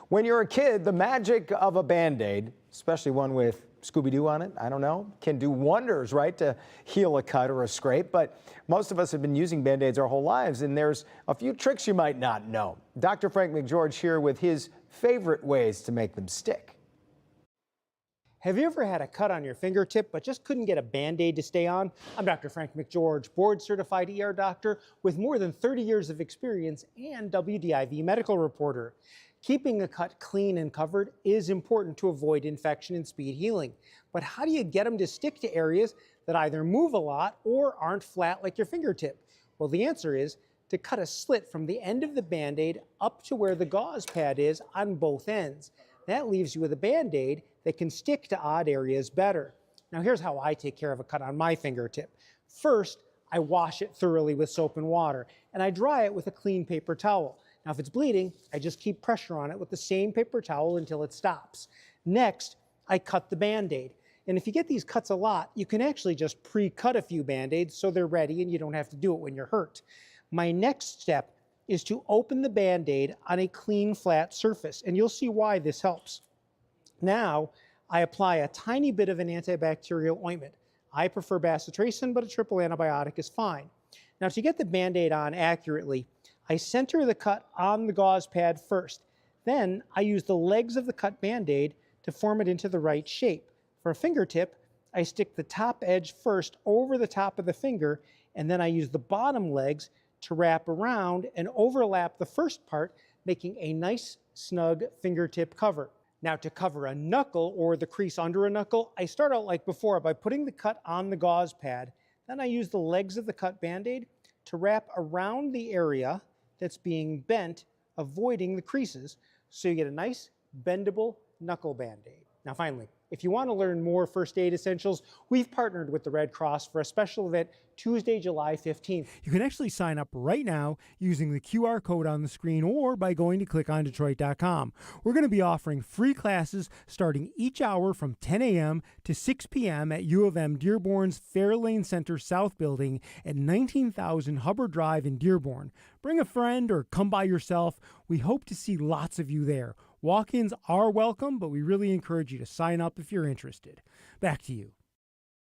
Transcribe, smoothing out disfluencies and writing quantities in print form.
When you're a kid, the magic of a Band-Aid, especially one with Scooby-Doo on it, I don't know, can do wonders, right, to heal a cut or a scrape. But most of us have been using Band-Aids our whole lives, and there's a few tricks you might not know. Dr. Frank McGeorge here with his favorite ways to make them stick. Have you ever had a cut on your fingertip but just couldn't get a Band-Aid to stay on? I'm Dr. Frank McGeorge, board-certified ER doctor with more than 30 years of experience and WDIV medical reporter. Keeping a cut clean and covered is important to avoid infection and speed healing. But how do you get them to stick to areas that either move a lot or aren't flat like your fingertip? Well, the answer is to cut a slit from the end of the Band-Aid up to where the gauze pad is on both ends. That leaves you with a Band-Aid that can stick to odd areas better. Now here's how I take care of a cut on my fingertip. First, I wash it thoroughly with soap and water, and I dry it with a clean paper towel. Now if it's bleeding, I just keep pressure on it with the same paper towel until it stops. Next, I cut the Band-Aid. And if you get these cuts a lot, you can actually just pre-cut a few Band-Aids so they're ready and you don't have to do it when you're hurt. My next step is to open the Band-Aid on a clean, flat surface, and you'll see why this helps. Now, I apply a tiny bit of an antibacterial ointment. I prefer bacitracin, but a triple antibiotic is fine. Now, to get the Band-Aid on accurately, I center the cut on the gauze pad first. Then, I use the legs of the cut Band-Aid to form it into the right shape. For a fingertip, I stick the top edge first over the top of the finger, and then I use the bottom legs to wrap around and overlap the first part, making a nice, snug fingertip cover. Now to cover a knuckle or the crease under a knuckle, I start out like before by putting the cut on the gauze pad. Then I use the legs of the cut Band-Aid to wrap around the area that's being bent, avoiding the creases, so you get a nice, bendable knuckle Band-Aid. Now finally, if you want to learn more first aid essentials, we've partnered with the Red Cross for a special event Tuesday, July 15th. You can actually sign up right now using the QR code on the screen or by going to clickondetroit.com. We're going to be offering free classes starting each hour from 10 a.m. to 6 p.m. at U of M Dearborn's Fairlane Center South Building at 19,000 Hubbard Drive in Dearborn. Bring a friend or come by yourself. We hope to see lots of you there. Walk-ins are welcome, but we really encourage you to sign up if you're interested. Back to you.